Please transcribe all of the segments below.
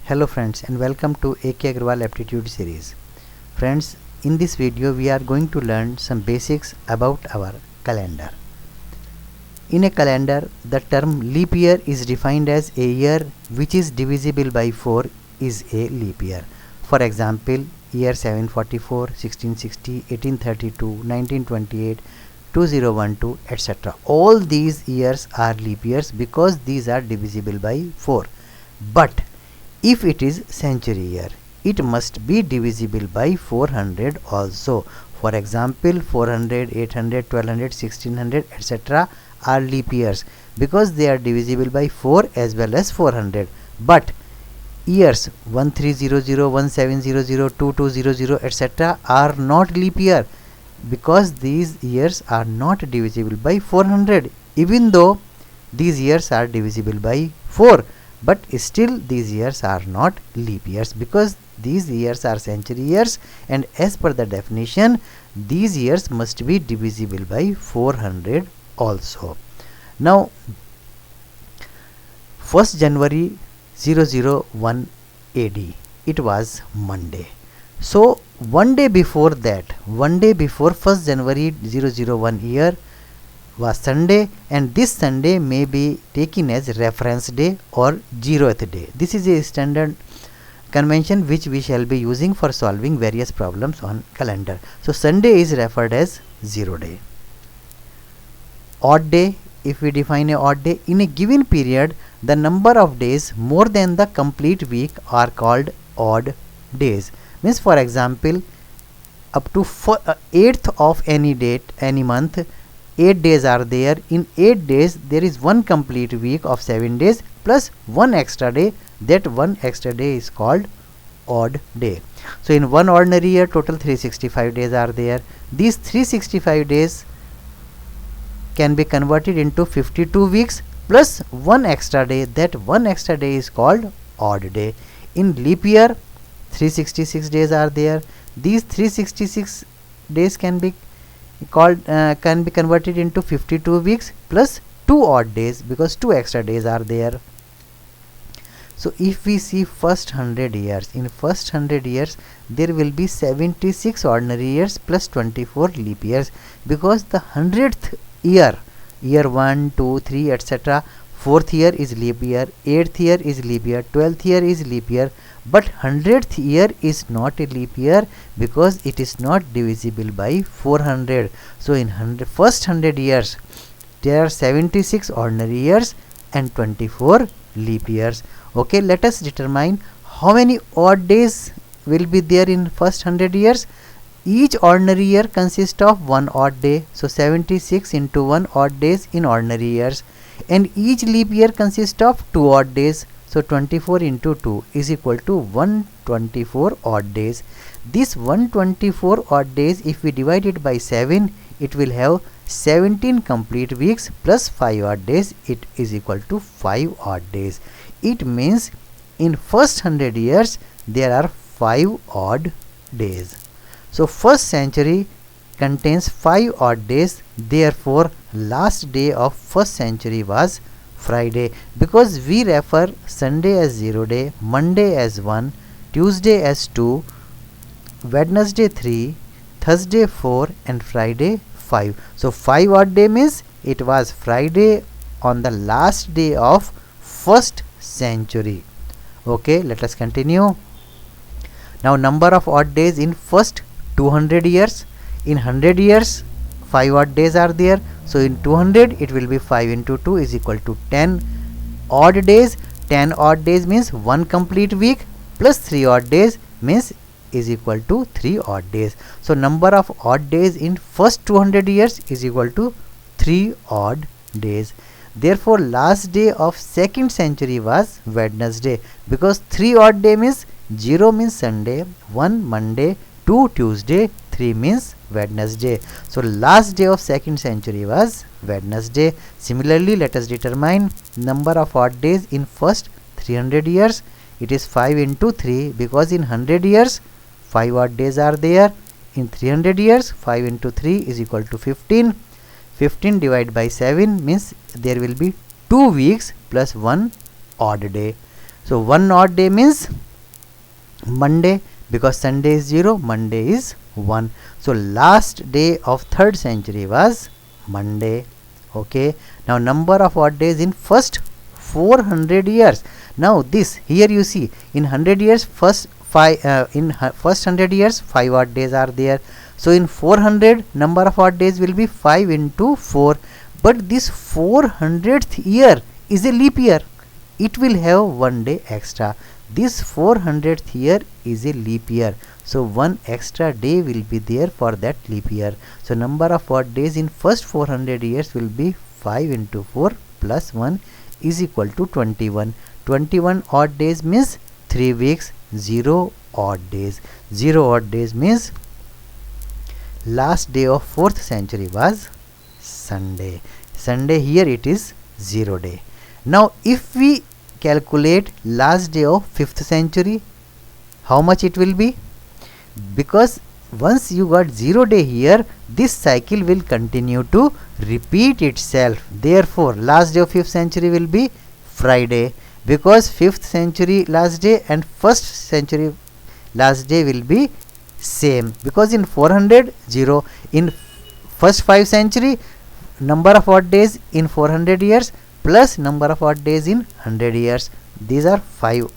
Hello friends, and welcome to AK Agarwal Aptitude series. Friends, in this video we are going to learn some basics about our calendar. In a calendar, the term leap year is defined as a year which is divisible by 4 is a leap year. For example, year 744, 1660, 1832, 1928, 2012, etc. All these years are leap years because these are divisible by 4. But if it is century year, it must be divisible by 400 also. For example, 400, 800, 1200, 1600, etc. are leap years because they are divisible by 4 as well as 400. But years 1300, 1700, 2200, etc. are not leap year because these years are not divisible by 400, even though these years are divisible by 4. But still these years are not leap years because these years are century years, and as per the definition these years must be divisible by 400 also. Now 1st January 001 AD, it was Monday. So one day before that, 1st January 001 year was Sunday, and this Sunday may be taken as reference day or 0th day. This is a standard convention which we shall be using for solving various problems on calendar. So Sunday is referred as 0 day. Odd day, if we define a odd day, in a given period the number of days more than the complete week are called odd days. Means, for example, up to 8th of any date, any month, 8 days are there. In 8 days there is one complete week of 7 days plus one extra day. That one extra day is called odd day. So in one ordinary year total 365 days are there. These 365 days can be converted into 52 weeks plus one extra day. That one extra day is called odd day. In leap year 366 days are there. These 366 days can be converted into 52 weeks plus 2 odd days because 2 extra days are there. So if we see first 100 years, in first 100 years there will be 76 ordinary years plus 24 leap years because the 100th year, year 1, 2, 3, etc. 4th year is leap year, 8th year is leap year, 12th year is leap year, but 100th year is not a leap year because it is not divisible by 400. So in first 100 years there are 76 ordinary years and 24 leap years. Okay, let us determine how many odd days will be there in first 100 years. Each ordinary year consists of one odd day, so 76 into 1 odd days in ordinary years, and each leap year consists of 2 odd days, so 24 into 2 is equal to 124 odd days. This 124 odd days, if we divide it by 7, it will have 17 complete weeks plus 5 odd days. It is equal to 5 odd days. It means in first 100 years there are 5 odd days. So first century contains 5 odd days. Therefore last day of first century was Friday because we refer Sunday as 0 day, Monday as 1, Tuesday as 2, Wednesday 3, Thursday 4 and Friday 5. So 5 odd day means it was Friday on the last day of first century. Okay, let us continue. Now number of odd days in first 200 years. In 100 years 5 odd days are there, so in 200 it will be 5 into 2 is equal to 10 odd days. 10 odd days means 1 complete week plus 3 odd days means is equal to 3 odd days. So number of odd days in first 200 years is equal to 3 odd days. Therefore last day of second century was Wednesday because 3 odd day means 0 means Sunday, 1 Monday, 2 Tuesday, 3 means Wednesday. So last day of second century was Wednesday. Similarly, let us determine number of odd days in first 300 years. It is 5 into 3 because in 100 years 5 odd days are there. In 300 years 5 into 3 is equal to 15. 15 divided by 7 means there will be 2 weeks plus 1 odd day. So 1 odd day means Monday, because Sunday is 0, Monday is 1. So last day of 3rd century was Monday. Okay, now number of odd days in first 400 years. Now this here you see, in 100 years first 100 years 5 odd days are there. So in 400 number of odd days will be 5 into 4. But this 400th year is a leap year. It will have 1 day extra. This 400th year is a leap year. So 1 extra day will be there for that leap year. So number of odd days in first 400 years will be 5 into 4 plus 1 is equal to 21. 21 odd days means 3 weeks, 0 odd days. 0 odd days means last day of 4th century was Sunday. Sunday here it is 0 day. Now if we calculate last day of 5th century, how much it will be? Because once you got 0 day here, this cycle will continue to repeat itself. Therefore last day of 5th century will be Friday, because 5th century last day and 1st century last day will be same, because in 400 0, in first 5 century number of odd days in 400 years plus number of odd days in 100 years, these are 5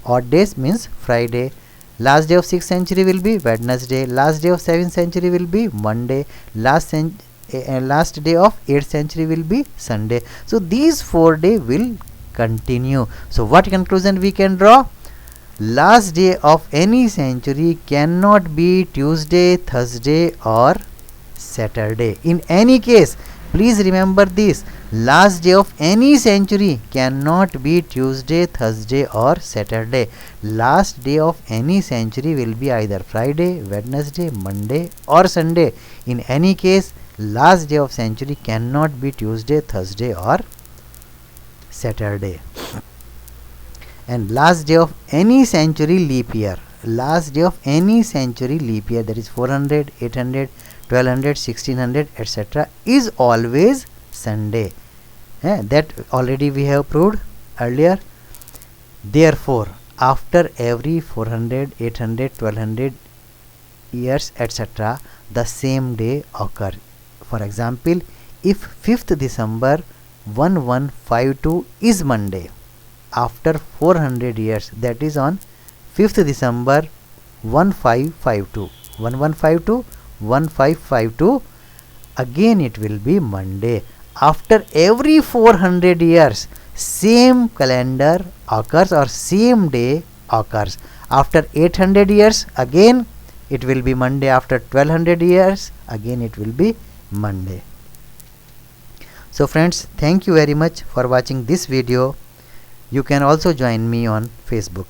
odd days means Friday. Last day of 6th century will be Wednesday. Last day of 7th century will be Monday. Last day of 8th century will be Sunday. So these 4 days will continue. So what conclusion we can draw? Last day of any century cannot be Tuesday, Thursday or Saturday. In any case, please remember this, last day of any century cannot be Tuesday, Thursday or Saturday. Last day of any century will be either Friday, Wednesday, Monday or Sunday. In any case, last day of century cannot be Tuesday, Thursday or Saturday. And last day of any century leap year, last day of any century leap year, that is 400, 800, 1200, 1600 etc., is always Sunday. That already we have proved earlier. Therefore after every 400, 800, 1200 years etc., the same day occur. For example, if 5th December 1152 is Monday, after 400 years, that is on 5th December 1552, 1152, 1552, again it will be Monday. After every 400 years, same calendar occurs or same day occurs. After 800 years, again it will be Monday. After 1200 years, again it will be Monday. So friends, thank you very much for watching this video. You can also join me on Facebook.